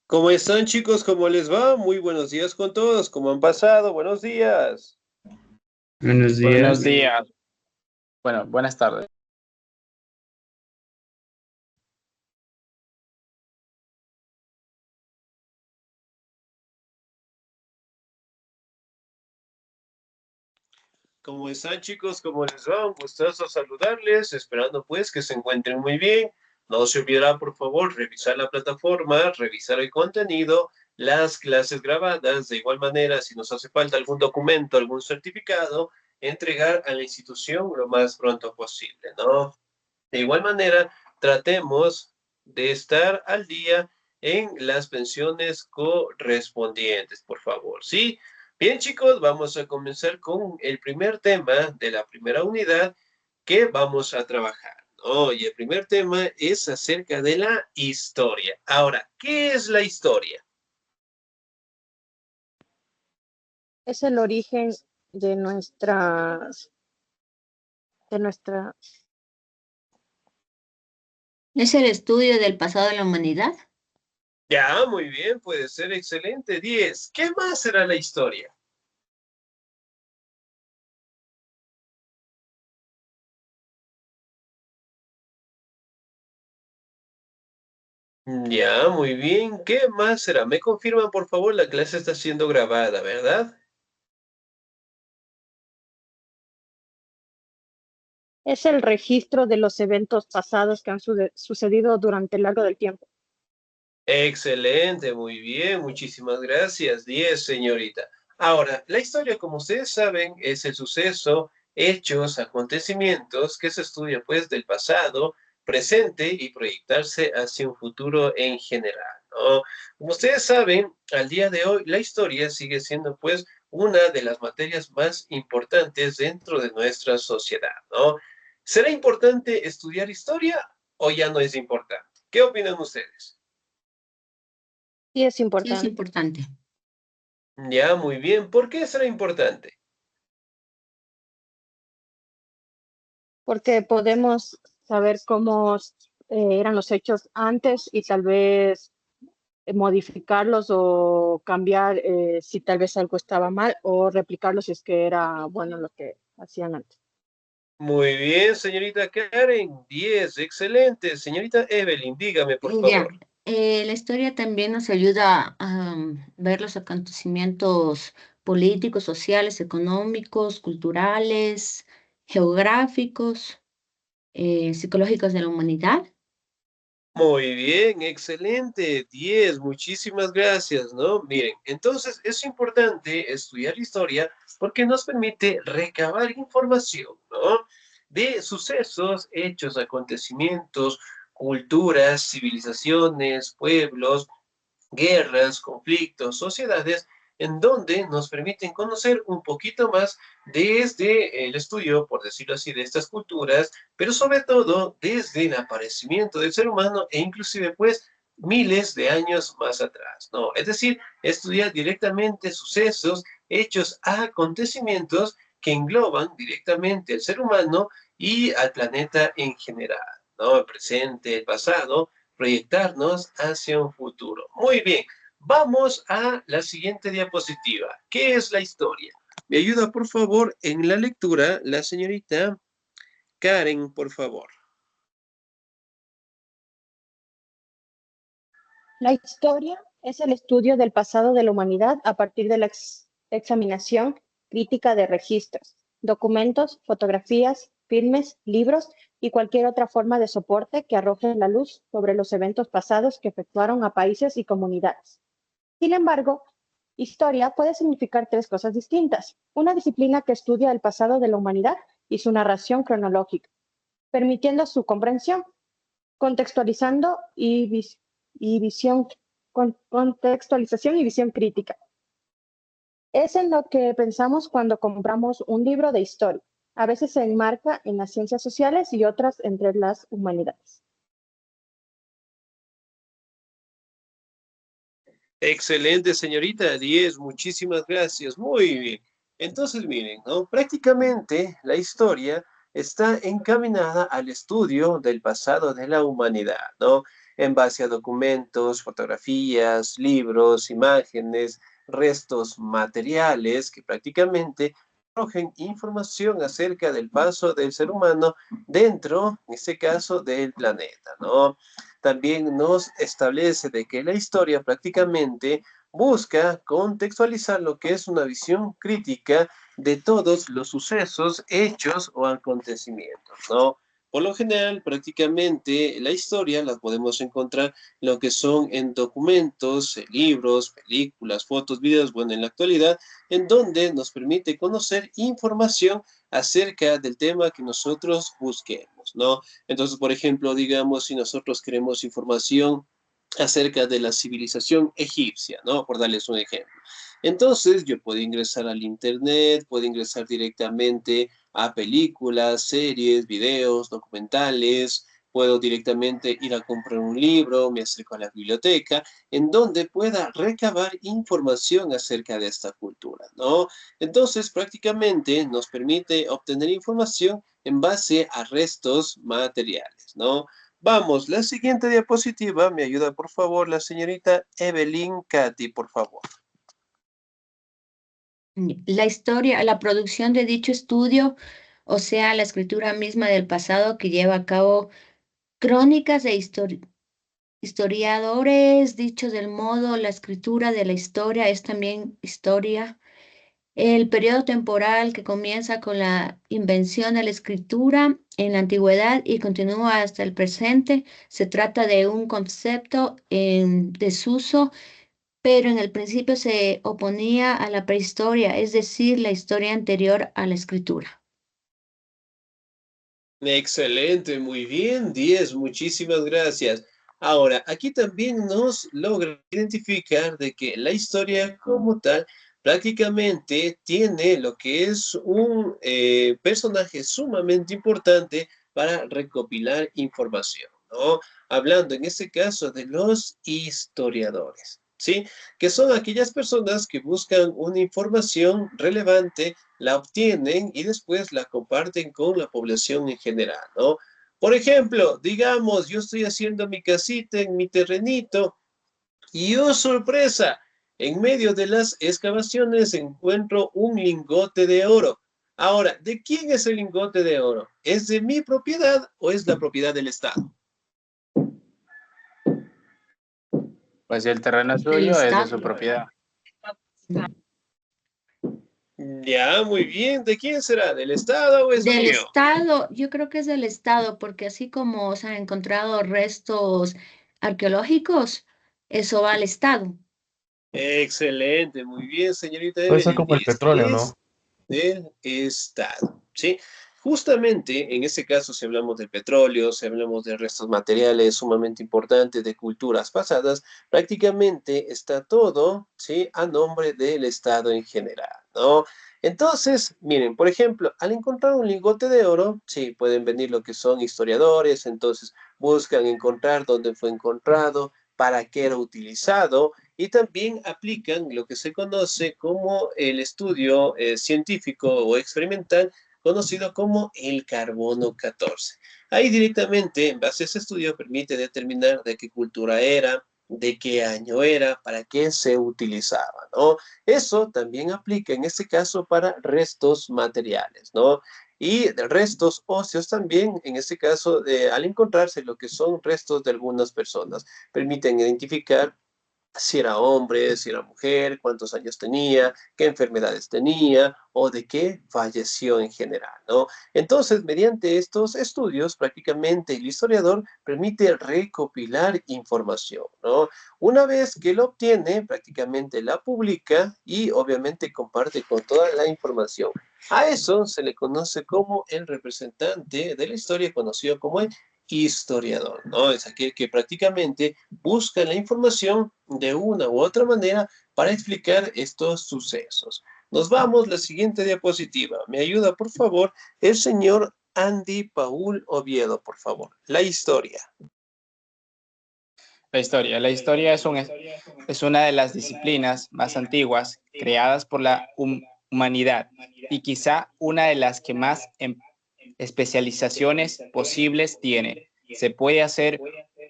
¿Cómo están, chicos? ¿Cómo les va? Muy buenos días con todos. ¿Cómo han pasado? Buenos días. Buenos Buenos días. días. Bueno, buenas tardes. ¿Cómo están, chicos? ¿Cómo les va? Un gustazo saludarles, esperando pues que se encuentren muy bien. No se olvidará, por favor, revisar la plataforma, revisar el contenido, las clases grabadas. De igual manera, si nos hace falta algún documento, algún certificado, entregar a la institución lo más pronto posible, ¿no? De igual manera, tratemos de estar al día en las pensiones correspondientes, por favor. ¿Sí? Bien, chicos, vamos a comenzar con el primer tema de la primera unidad que vamos a trabajar, ¿no? Y el primer tema es acerca de la historia. Ahora, ¿qué es la historia? Es el origen de nuestra, ¿Es el estudio del pasado de la humanidad? Ya, muy bien, puede ser excelente. 10. ¿Qué más será la historia? Ya, muy bien. ¿Qué más será? Me confirman, por favor, la clase está siendo grabada, ¿verdad? es el registro de los eventos pasados que han sucedido durante el largo del tiempo. Excelente, muy bien. Muchísimas gracias. 10, señorita. Ahora, la historia, como ustedes saben, es el suceso, hechos, acontecimientos que se estudia, pues, del pasado, presente y proyectarse hacia un futuro en general, ¿no? Como ustedes saben, al día de hoy, la historia sigue siendo, pues, una de las materias más importantes dentro de nuestra sociedad, ¿no? ¿Será importante estudiar historia o ya no es importante? ¿Qué opinan ustedes? Sí es Sí, es importante, importante. Ya, muy bien. ¿Por qué será importante? porque podemos saber cómo eran los hechos antes y tal vez modificarlos o cambiar si tal vez algo estaba mal o replicarlos si es que era bueno lo que hacían antes. Muy bien, señorita Karen. 10, excelente. Señorita Evelyn, dígame, por Ya, favor. la historia también nos ayuda a ver los acontecimientos políticos, sociales, económicos, culturales, geográficos, psicológicos de la humanidad. Muy bien, excelente. 10, muchísimas gracias, ¿no? Miren, entonces es importante estudiar historia porque nos permite recabar información, ¿no? De sucesos, hechos, acontecimientos, culturas, civilizaciones, pueblos, guerras, conflictos, sociedades, en donde nos permiten conocer un poquito más desde el estudio, por decirlo así, de estas culturas, pero sobre todo desde el aparecimiento del ser humano e inclusive pues miles de años más atrás, ¿no? Es decir, estudiar directamente sucesos, hechos, acontecimientos que engloban directamente al ser humano y al planeta en general, ¿no? El presente, el pasado, proyectarnos hacia un futuro. Muy bien, vamos a la siguiente diapositiva. ¿Qué es la historia? Me ayuda, por favor, en la lectura la señorita Karen, por favor. La historia es el estudio del pasado de la humanidad a partir de la examinación crítica de registros, documentos, fotografías, filmes, libros y cualquier otra forma de soporte que arroje la luz sobre los eventos pasados que efectuaron a países y comunidades. Sin embargo, historia puede significar tres cosas distintas. Una disciplina que estudia el pasado de la humanidad y su narración cronológica, permitiendo su comprensión, contextualizando y visión, contextualización y visión crítica. Es en lo que pensamos cuando compramos un libro de historia. A veces se enmarca en las ciencias sociales y otras entre las humanidades. Excelente, señorita 10, muchísimas gracias. Muy bien. Entonces, miren, ¿no? Prácticamente la historia está encaminada al estudio del pasado de la humanidad, ¿no? en base a documentos, fotografías, libros, imágenes, restos materiales que prácticamente arrojen información acerca del paso del ser humano dentro, en este caso, del planeta, ¿no? También nos establece de que la historia prácticamente busca contextualizar lo que es una visión crítica de todos los sucesos, hechos o acontecimientos, ¿no? Por lo general, prácticamente la historia la podemos encontrar lo que son en documentos, libros, películas, fotos, videos, bueno, en la actualidad, en donde nos permite conocer información acerca del tema que nosotros busquemos, ¿no? Entonces, por ejemplo, digamos, si nosotros queremos información acerca de la civilización egipcia, ¿no? Por darles un ejemplo. Entonces, yo puedo ingresar al internet, puedo ingresar directamente a películas, series, videos, documentales, puedo directamente ir a comprar un libro, me acerco a la biblioteca, en donde pueda recabar información acerca de esta cultura, ¿no? Entonces, prácticamente nos permite obtener información en base a restos materiales, ¿no? Vamos, la siguiente diapositiva, me ayuda por favor la señorita Evelyn Cati, por favor. La historia, la producción de dicho estudio, o sea, la escritura misma del pasado que lleva a cabo crónicas de historiadores, dicho del modo, la escritura de la historia es también historia. El periodo temporal que comienza con la invención de la escritura en la antigüedad y continúa hasta el presente, se trata de un concepto en desuso, pero en el principio se oponía a la prehistoria, es decir, la historia anterior a la escritura. Excelente, muy bien, 10, muchísimas gracias. Ahora, aquí también nos logra identificar de que la historia como tal prácticamente tiene lo que es un personaje sumamente importante para recopilar información, ¿no? Hablando en este caso de los historiadores, ¿sí? Que son aquellas personas que buscan una información relevante, la obtienen y después la comparten con la población en general, ¿no? Por ejemplo, digamos, yo estoy haciendo mi casita en mi terrenito y, oh sorpresa, en medio de las excavaciones encuentro un lingote de oro. Ahora, ¿de quién es el lingote de oro? ¿Es de mi propiedad o es la propiedad del Estado? Pues si el terreno es El suyo, es de su Estado. propiedad. Ya, muy bien. ¿De quién será? ¿Del Estado o es Del mío? Estado, yo creo que es del Estado, porque así como se han encontrado restos arqueológicos, eso va al Estado. Excelente, muy bien, señorita Puede ser Evelyn. como el petróleo, Es ¿no? del Estado, ¿sí? Justamente en ese caso, si hablamos del petróleo, si hablamos de restos materiales sumamente importantes de culturas pasadas, prácticamente está todo, ¿sí? A nombre del Estado en general, ¿no? Entonces, miren, por ejemplo, al encontrar un lingote de oro, sí, pueden venir lo que son historiadores, entonces buscan encontrar dónde fue encontrado, para qué era utilizado, y también aplican lo que se conoce como el estudio científico o experimental conocido como el carbono 14. Ahí directamente, en base a ese estudio, permite determinar de qué cultura era, de qué año era, para qué se utilizaba, ¿no? Eso también aplica en este caso para restos materiales, ¿no? Y de restos óseos también, en este caso, al encontrarse lo que son restos de algunas personas, permiten identificar si era hombre, si era mujer, cuántos años tenía, qué enfermedades tenía o de qué falleció en general, ¿no? Entonces, mediante estos estudios, prácticamente el historiador permite recopilar información, ¿no? Una vez que lo obtiene, prácticamente la publica y obviamente comparte con toda la información. A eso se le conoce como el representante de la historia, conocido como el historiador, ¿no? Es aquel que prácticamente busca la información de una u otra manera para explicar estos sucesos. Nos vamos a la siguiente diapositiva. Me ayuda, por favor, el señor Andy Paul Oviedo, por favor. La historia. La historia es una de las disciplinas más antiguas creadas por la humanidad y quizá una de las que más especializaciones posibles tiene. Se puede hacer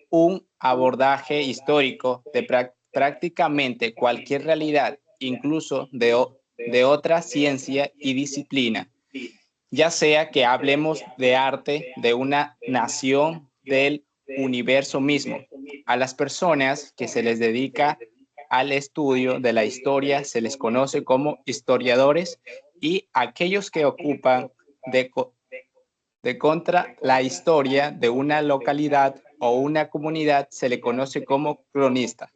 un abordaje histórico de prácticamente cualquier realidad, incluso de otra ciencia y disciplina, ya sea que hablemos de arte, de una nación, del universo mismo. A las personas que se les dedica al estudio de la historia se les conoce como historiadores, y aquellos que ocupan de contra la historia de una localidad o una comunidad se le conoce como cronista.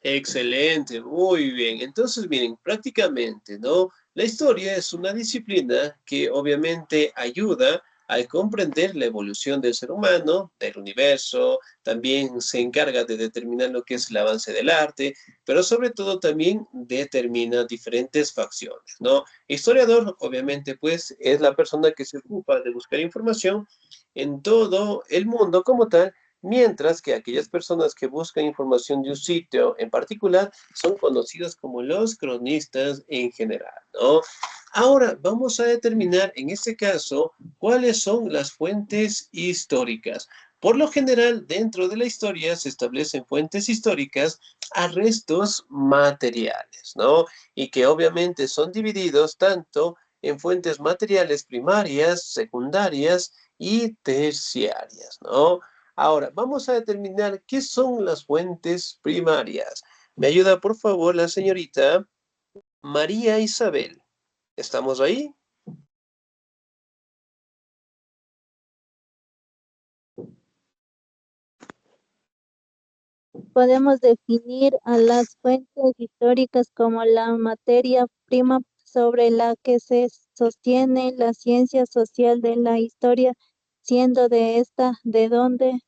Excelente, muy bien. Entonces, miren, prácticamente, ¿no? La historia es una disciplina que obviamente ayuda a comprender la evolución del ser humano, del universo, también se encarga de determinar lo que es el avance del arte, pero sobre todo también determina diferentes facciones, ¿no? Historiador, obviamente, pues es la persona que se ocupa de buscar información en todo el mundo como tal. Mientras que aquellas personas que buscan información de un sitio en particular son conocidos como los cronistas en general, ¿no? Ahora vamos a determinar en este caso cuáles son las fuentes históricas. Por lo general, dentro de la historia se establecen fuentes históricas a restos materiales, ¿no? Y que obviamente son divididos tanto en fuentes materiales primarias, secundarias y terciarias, ¿no? Ahora, vamos a determinar qué son las fuentes primarias. ¿Me ayuda, por favor, la señorita María Isabel? ¿Estamos ahí? Podemos definir a las fuentes históricas como la materia prima sobre la que se sostiene la ciencia social de la historia, siendo de esta de donde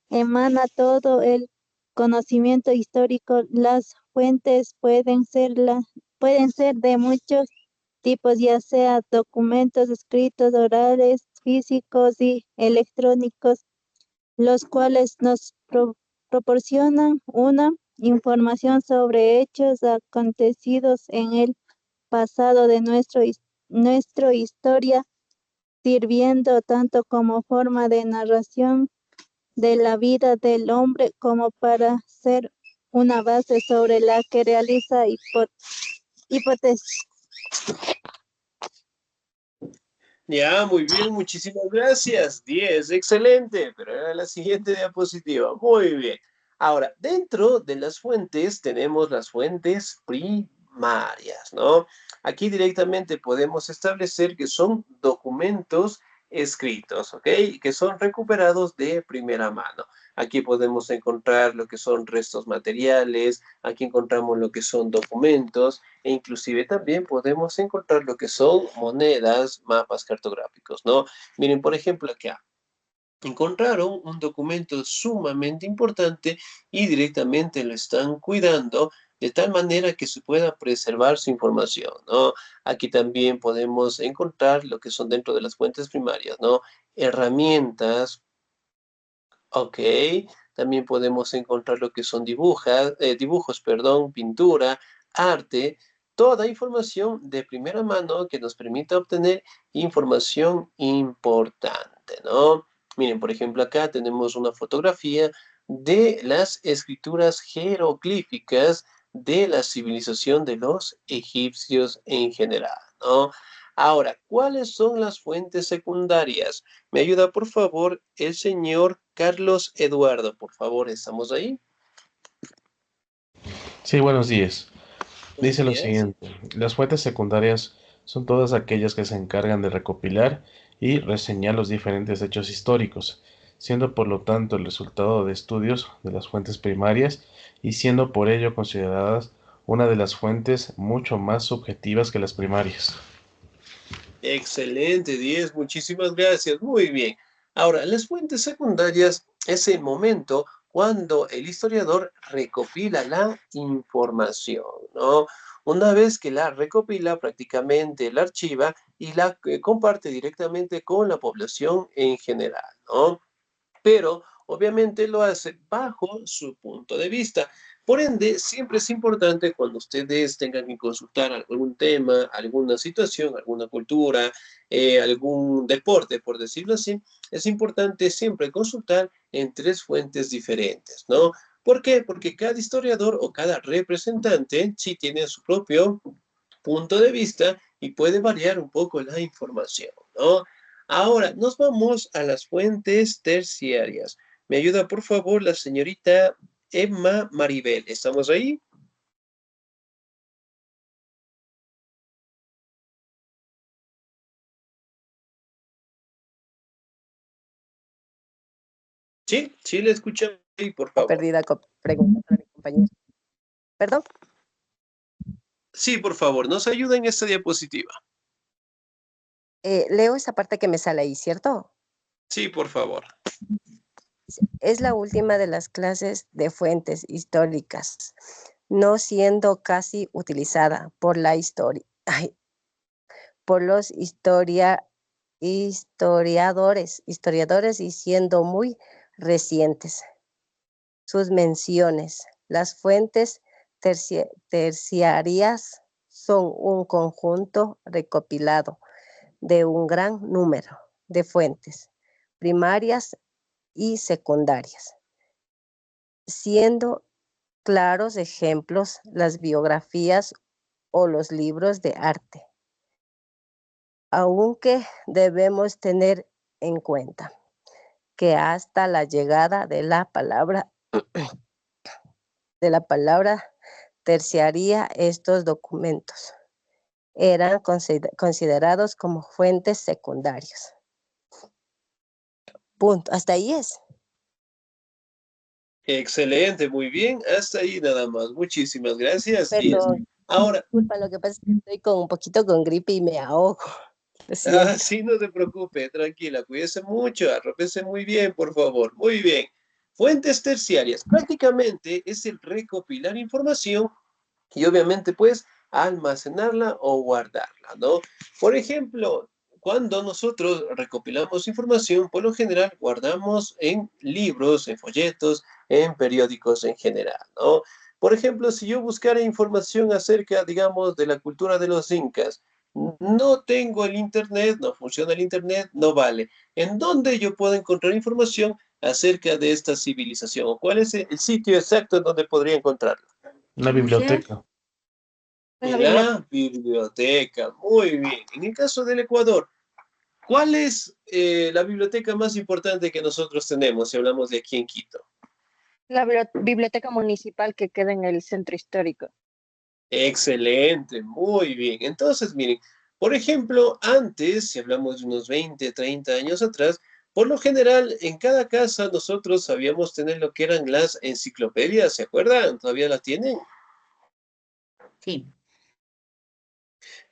emana todo el conocimiento histórico. Las fuentes pueden ser de muchos tipos, ya sea documentos escritos, orales, físicos y electrónicos, los cuales nos proporcionan una información sobre hechos acontecidos en el pasado de nuestra historia, sirviendo tanto como forma de narración de la vida del hombre como para ser una base sobre la que realiza hipótesis. Ya, muy bien, muchísimas gracias. 10, excelente. Pero era la siguiente diapositiva. Muy bien. Ahora, dentro de las fuentes tenemos las fuentes primarias, ¿no? Aquí directamente podemos establecer que son documentos escritos, ¿ok? Que son recuperados de primera mano. Aquí podemos encontrar lo que son restos materiales, aquí encontramos lo que son documentos, e inclusive también podemos encontrar lo que son monedas, mapas cartográficos, ¿no? Miren, por ejemplo, acá encontraron un documento sumamente importante y directamente lo están cuidando de tal manera que se pueda preservar su información, ¿no? Aquí también podemos encontrar lo que son dentro de las fuentes primarias, ¿no? Herramientas, ok. También podemos encontrar lo que son dibujos, perdón, pintura, arte, toda información de primera mano que nos permita obtener información importante, ¿no? Miren, por ejemplo, acá tenemos una fotografía de las escrituras jeroglíficas de la civilización de los egipcios en general, ¿no? Ahora, ¿cuáles son las fuentes secundarias? ¿Me ayuda, por favor, el señor Carlos Eduardo? Por favor, ¿estamos ahí? Sí, buenos días. Buenos Dice lo días. siguiente, las fuentes secundarias son todas aquellas que se encargan de recopilar y reseñar los diferentes hechos históricos, siendo por lo tanto el resultado de estudios de las fuentes primarias y siendo por ello consideradas una de las fuentes mucho más subjetivas que las primarias. Excelente, 10. Muchísimas gracias. Muy bien. Ahora, las fuentes secundarias es el momento cuando el historiador recopila la información, ¿no? Una vez que la recopila, prácticamente la archiva y la comparte directamente con la población en general, ¿no? Pero obviamente lo hace bajo su punto de vista. Por ende, siempre es importante cuando ustedes tengan que consultar algún tema, alguna situación, alguna cultura, algún deporte, por decirlo así, es importante siempre consultar en 3 fuentes diferentes, ¿no? ¿Por qué? Porque cada historiador o cada representante sí tiene su propio punto de vista y puede variar un poco la información, ¿no? Ahora, nos vamos a las fuentes terciarias. ¿Me ayuda, por favor, la señorita Emma Maribel? ¿Estamos ahí? Sí, sí, le escucho ahí, por favor. Perdida pregunta para mi compañero. Perdón. Sí, por favor, nos ayuda en esta diapositiva. Leo esa parte que me sale ahí, ¿cierto? Sí, por favor. Es la última de las clases de fuentes históricas, no siendo casi utilizada por la historia, por los historiadores y siendo muy recientes. Sus menciones, las fuentes terciarias son un conjunto recopilado de un gran número de fuentes primarias y secundarias, siendo claros ejemplos las biografías o los libros de arte, aunque debemos tener en cuenta que hasta la llegada de la palabra terciaria, estos documentos eran considerados como fuentes secundarias. Punto. Hasta ahí es. Excelente, muy bien. Hasta ahí nada más. Muchísimas gracias, 10. Perdón. Ahora, Disculpa, lo que pasa es que estoy con un poquito con gripe y me ahogo. Lo siento. sí, no se preocupe, tranquila, cuídese mucho, arrópese muy bien, por favor. Muy bien. Fuentes terciarias. Prácticamente es el recopilar información y obviamente pues almacenarla o guardarla, ¿no? Por ejemplo, cuando nosotros recopilamos información, por lo general guardamos en libros, en folletos, en periódicos en general, ¿no? Por ejemplo, si yo buscara información acerca, digamos, de la cultura de los incas, no tengo el internet, no funciona el internet, no vale. ¿En dónde yo puedo encontrar información acerca de esta civilización? ¿O cuál es el sitio exacto en donde podría encontrarla? Una biblioteca. En la biblioteca, muy bien. En el caso del Ecuador, ¿cuál es la biblioteca más importante que nosotros tenemos si hablamos de aquí en Quito? La biblioteca municipal que queda en el centro histórico. Excelente, muy bien. Entonces, miren, por ejemplo, antes, si hablamos de unos 20, 30 años atrás, por lo general, en cada casa nosotros sabíamos tener lo que eran las enciclopedias, ¿se acuerdan? ¿Todavía las tienen? Sí.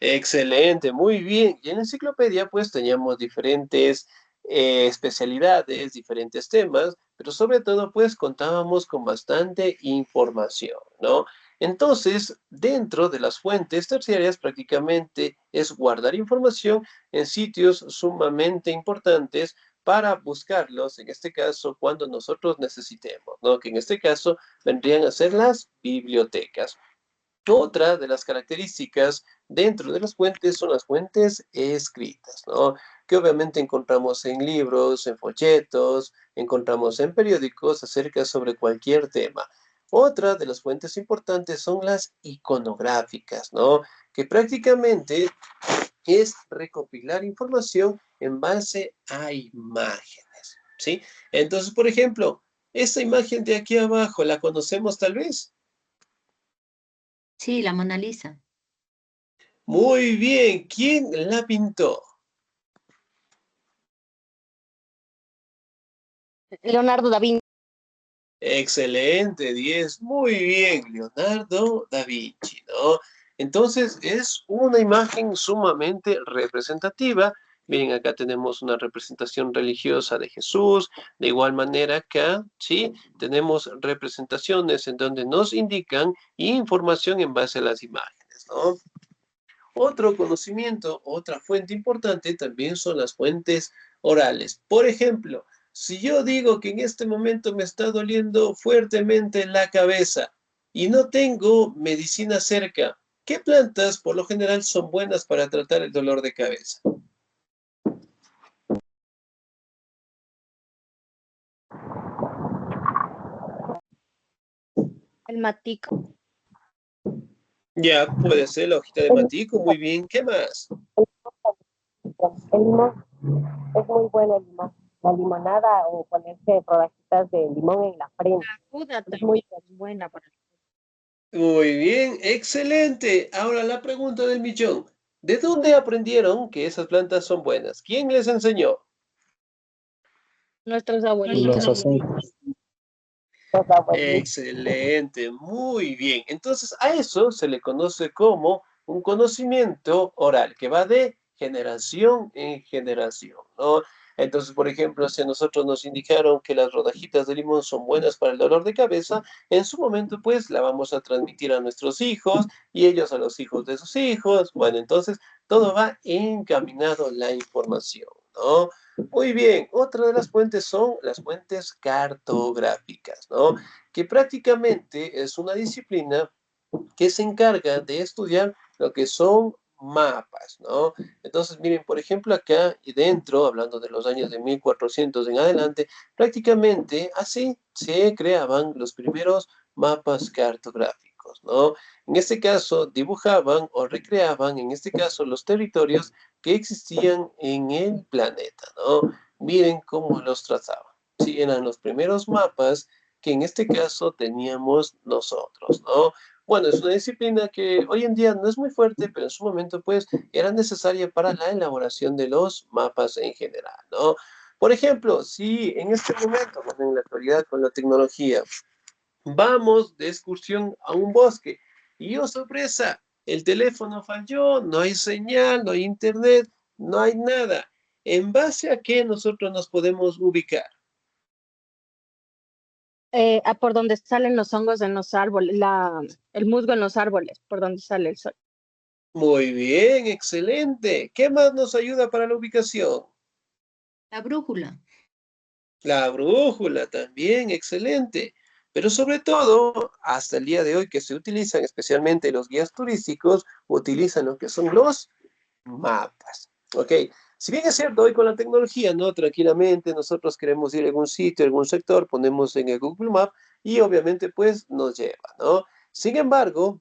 Excelente, muy bien. Y en la enciclopedia pues teníamos diferentes especialidades, diferentes temas, pero sobre todo pues contábamos con bastante información, ¿no? Entonces, dentro de las fuentes terciarias prácticamente es guardar información en sitios sumamente importantes para buscarlos, en este caso, cuando nosotros necesitemos, ¿no? Que en este caso vendrían a ser las bibliotecas. Otra de las características dentro de las fuentes son las fuentes escritas, ¿no? Que obviamente encontramos en libros, en folletos, encontramos en periódicos acerca sobre cualquier tema. Otra de las fuentes importantes son las iconográficas, ¿no? Que prácticamente es recopilar información en base a imágenes, ¿sí? Entonces, por ejemplo, esta imagen de aquí abajo, ¿la conocemos tal vez? Sí, la Mona Lisa. Muy bien, ¿quién la pintó? Leonardo da Vinci. Excelente, 10. Muy bien, Leonardo da Vinci, ¿no? Entonces es una imagen sumamente representativa. Miren, acá tenemos una representación religiosa de Jesús. De igual manera acá, ¿sí? Tenemos representaciones en donde nos indican información en base a las imágenes, ¿no? Otro conocimiento, otra fuente importante también son las fuentes orales. Por ejemplo, si yo digo que en este momento me está doliendo fuertemente la cabeza, y no tengo medicina cerca, ¿qué plantas por lo general son buenas para tratar el dolor de cabeza? El matico. Ya, puede ser la hojita de matico, muy bien. ¿Qué más? El limón es muy bueno, el limón. La limonada o ponerse rodajitas de limón en la frente. Ruda Es muy también es buena para Muy bien, excelente. Ahora la pregunta del millón. ¿De dónde aprendieron que esas plantas son buenas? ¿Quién les enseñó? nuestros Los abuelitos. aceites. los abuelitos. Excelente, muy bien. Entonces, a eso se le conoce como un conocimiento oral que va de generación en generación, ¿no? Entonces, por ejemplo, si a nosotros nos indicaron que las rodajitas de limón son buenas para el dolor de cabeza, en su momento, pues, la vamos a transmitir a nuestros hijos y ellos a los hijos de sus hijos. Bueno, entonces, todo va encaminado la información, ¿no? Muy bien, otra de las fuentes son las fuentes cartográficas, ¿no? Que prácticamente es una disciplina que se encarga de estudiar lo que son mapas, ¿no? Entonces, miren, por ejemplo, acá y dentro, hablando de los años de 1400 en adelante, prácticamente así se creaban los primeros mapas cartográficos, ¿no? En este caso, dibujaban o recreaban, en este caso, los territorios que existían en el planeta, ¿no? Miren cómo los trazaban. Sí, eran los primeros mapas que en este caso teníamos nosotros, ¿no? Bueno, es una disciplina que hoy en día no es muy fuerte, pero en su momento, pues, era necesaria para la elaboración de los mapas en general, ¿no? Por ejemplo, si en este momento, bueno, en la actualidad con la tecnología, vamos de excursión a un bosque y, oh sorpresa, el teléfono falló, no hay señal, no hay internet, no hay nada. ¿En base a qué nosotros nos podemos ubicar? Por donde salen los hongos en los árboles, el musgo en los árboles, por donde sale el sol. Muy bien, excelente. ¿Qué más nos ayuda para la ubicación? La brújula. La brújula también, excelente. Pero sobre todo, hasta el día de hoy que se utilizan, especialmente los guías turísticos, utilizan lo que son los mapas. ¿Ok? Si bien es cierto, hoy con la tecnología, ¿no? Tranquilamente, nosotros queremos ir a algún sitio, a algún sector, ponemos en el Google Map y obviamente pues nos lleva, ¿no? Sin embargo,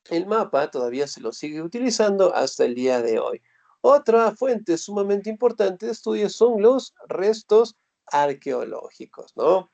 el mapa todavía se lo sigue utilizando hasta el día de hoy. Otra fuente sumamente importante de estudio son los restos arqueológicos, ¿no?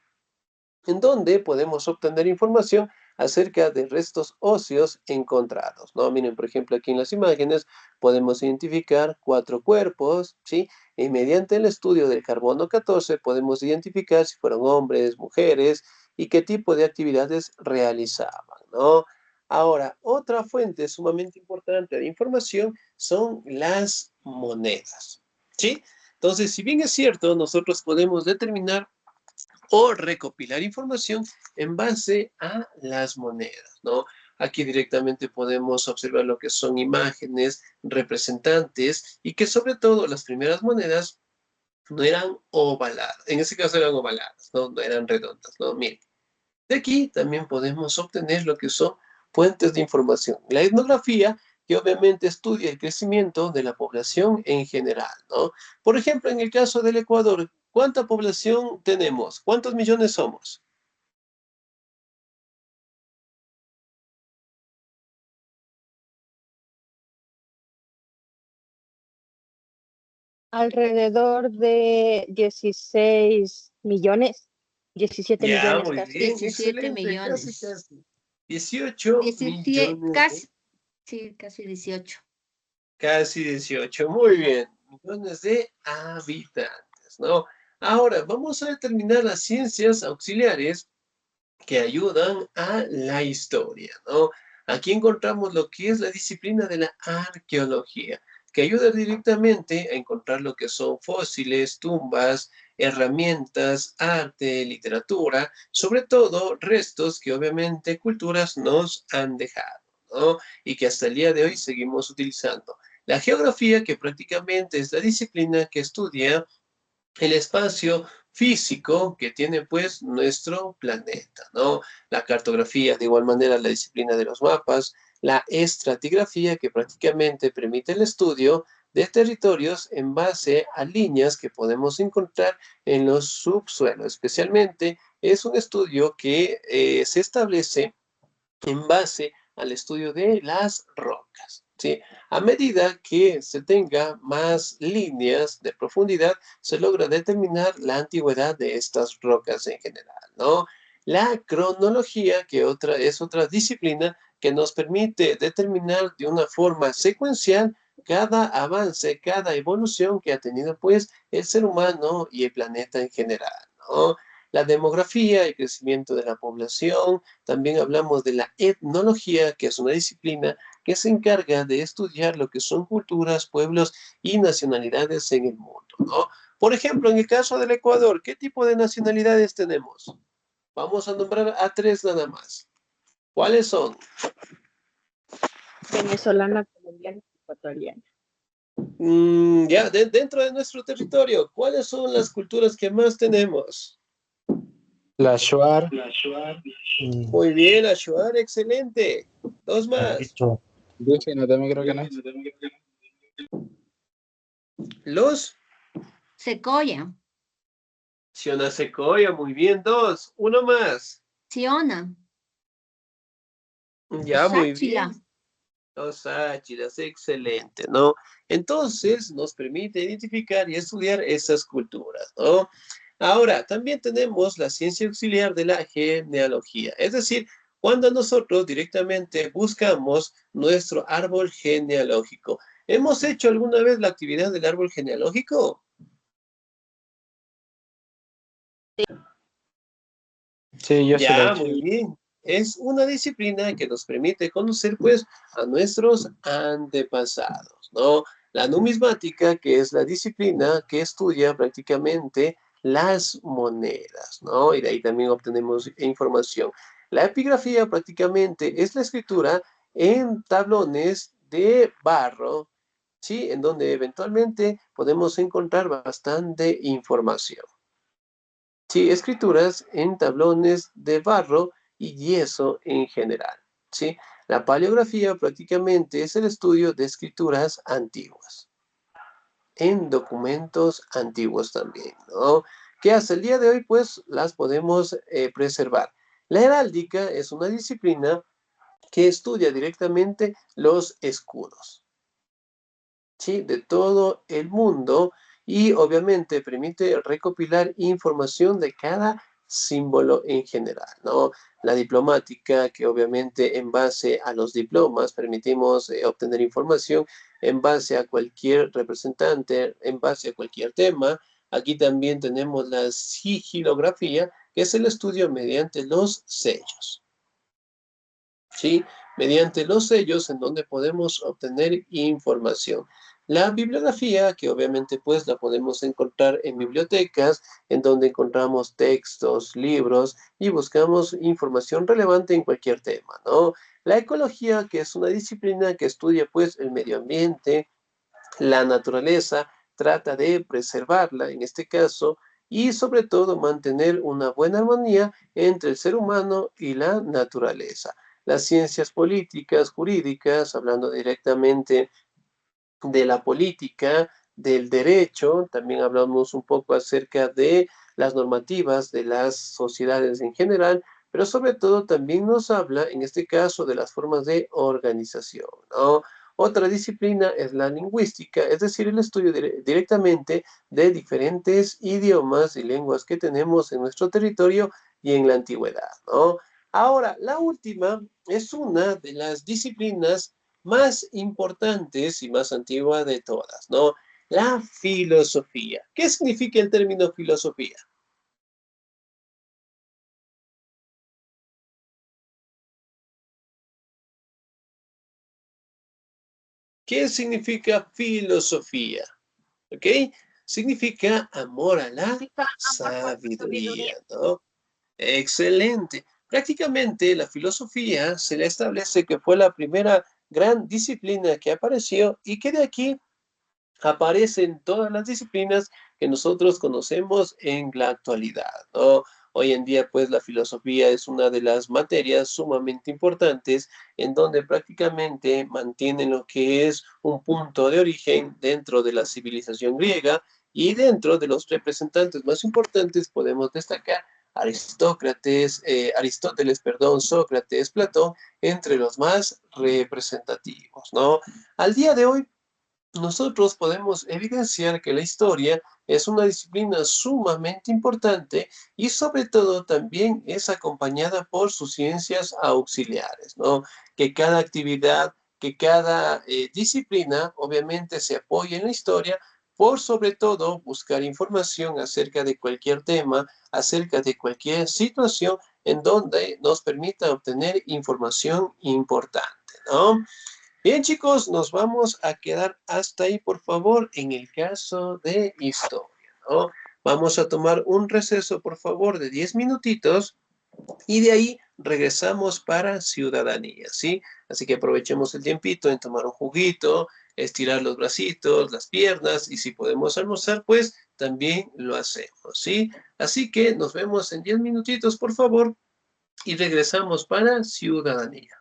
En donde podemos obtener información acerca de restos óseos encontrados, ¿no? Miren, por ejemplo, aquí en las imágenes podemos identificar 4 cuerpos, ¿sí? Y mediante el estudio del carbono 14 podemos identificar si fueron hombres, mujeres y qué tipo de actividades realizaban, ¿no? Ahora, otra fuente sumamente importante de información son las monedas, ¿sí? Entonces, si bien es cierto, nosotros podemos determinar o recopilar información en base a las monedas, ¿no? Aquí directamente podemos observar lo que son imágenes representantes y que sobre todo las primeras monedas no eran ovaladas, en ese caso eran ovaladas, ¿no? No eran redondas, ¿no? Miren, de aquí también podemos obtener lo que son fuentes de información. La etnografía, que obviamente estudia el crecimiento de la población en general, ¿no? Por ejemplo, en el caso del Ecuador, ¿cuánta población tenemos? ¿Cuántos millones somos? Alrededor de 16 millones, 17 Ya, millones muy casi. bien, 17 excelente, casi, millones. casi. 18 17, millones casi, sí, casi 18. casi 18, muy bien, millones de habitantes, ¿no? Ahora, vamos a determinar las ciencias auxiliares que ayudan a la historia, ¿no? Aquí encontramos lo que es la disciplina de la arqueología, que ayuda directamente a encontrar lo que son fósiles, tumbas, herramientas, arte, literatura, sobre todo restos que obviamente culturas nos han dejado, ¿no? Y que hasta el día de hoy seguimos utilizando. La geografía, que prácticamente es la disciplina que estudia el espacio físico que tiene pues nuestro planeta, ¿no? La cartografía, de igual manera la disciplina de los mapas, la estratigrafía que prácticamente permite el estudio de territorios en base a líneas que podemos encontrar en los subsuelos. Especialmente es un estudio que se establece en base al estudio de las rocas, ¿sí? A medida que se tenga más líneas de profundidad, se logra determinar la antigüedad de estas rocas en general, ¿no? La cronología, que es otra disciplina que nos permite determinar de una forma secuencial cada avance, cada evolución que ha tenido, pues, el ser humano y el planeta en general, ¿no? La demografía, el crecimiento de la población. También hablamos de la etnología, que es una disciplina que se encarga de estudiar lo que son culturas, pueblos y nacionalidades en el mundo, ¿no? Por ejemplo, en el caso del Ecuador, ¿qué tipo de nacionalidades tenemos? Vamos a nombrar a 3 nada más. ¿Cuáles son? Venezolana, colombiana, ecuatoriana. Ya, dentro de nuestro territorio, ¿cuáles son las culturas que más tenemos? La Shuar. Muy bien, Ashuar, excelente. 2 más. Indígena también creo que no es. Los Secoya, Siona Secoya, muy bien. 2, 1 más. Siona, Ya, muy Sáchila. bien. Los Áchilas, excelente, ¿no? Entonces, nos permite identificar y estudiar esas culturas, ¿no? Ahora, también tenemos la ciencia auxiliar de la genealogía, es decir, cuando nosotros directamente buscamos nuestro árbol genealógico. ¿Hemos hecho alguna vez la actividad del árbol genealógico? Sí, yo sí lo he Ya, hecho. muy bien. Es una disciplina que nos permite conocer, pues, a nuestros antepasados, ¿no? La numismática, que es la disciplina que estudia prácticamente las monedas, ¿no? Y de ahí también obtenemos información. La epigrafía prácticamente es la escritura en tablones de barro, ¿sí? En donde eventualmente podemos encontrar bastante información. Sí, escrituras en tablones de barro y yeso en general, ¿sí? La paleografía prácticamente es el estudio de escrituras antiguas, en documentos antiguos también, ¿no? Que hasta el día de hoy, pues, las podemos preservar. La heráldica es una disciplina que estudia directamente los escudos, ¿sí? De todo el mundo y obviamente permite recopilar información de cada símbolo en general, ¿no? La diplomática, que obviamente en base a los diplomas permitimos obtener información en base a cualquier representante, en base a cualquier tema. Aquí también tenemos la sigilografía, que es el estudio mediante los sellos, ¿sí? Mediante los sellos en donde podemos obtener información. La bibliografía, que obviamente pues la podemos encontrar en bibliotecas, en donde encontramos textos, libros y buscamos información relevante en cualquier tema, ¿no? La ecología, que es una disciplina que estudia pues el medio ambiente, la naturaleza, trata de preservarla en este caso y sobre todo mantener una buena armonía entre el ser humano y la naturaleza. Las ciencias políticas, jurídicas, hablando directamente de la política, del derecho, también hablamos un poco acerca de las normativas de las sociedades en general, pero sobre todo también nos habla, en este caso, de las formas de organización, ¿no? Otra disciplina es la lingüística, es decir, el estudio directamente de diferentes idiomas y lenguas que tenemos en nuestro territorio y en la antigüedad, ¿no? Ahora, la última es una de las disciplinas más importantes y más antigua de todas, ¿no? La filosofía. ¿Qué significa el término filosofía? ¿Qué significa filosofía? ¿Ok? Significa amor a la sabiduría, ¿no? Excelente. Prácticamente la filosofía se le establece que fue la primera gran disciplina que apareció y que de aquí aparecen todas las disciplinas que nosotros conocemos en la actualidad, ¿no? Hoy en día, pues, la filosofía es una de las materias sumamente importantes en donde prácticamente mantiene lo que es un punto de origen dentro de la civilización griega y dentro de los representantes más importantes podemos destacar Aristóteles, perdón, Sócrates, Platón, entre los más representativos, ¿no? Al día de hoy, nosotros podemos evidenciar que la historia es una disciplina sumamente importante y sobre todo también es acompañada por sus ciencias auxiliares, ¿no? Que cada actividad, que cada disciplina obviamente se apoya en la historia por sobre todo buscar información acerca de cualquier tema, acerca de cualquier situación en donde nos permita obtener información importante, ¿no? Bien, chicos, nos vamos a quedar hasta ahí, por favor, en el caso de historia, ¿no? Vamos a tomar un receso, por favor, de 10 minutitos y de ahí regresamos para ciudadanía, ¿sí? Así que aprovechemos el tiempito en tomar un juguito, estirar los bracitos, las piernas y si podemos almorzar, pues también lo hacemos, ¿sí? Así que nos vemos en 10 minutitos, por favor, y regresamos para ciudadanía.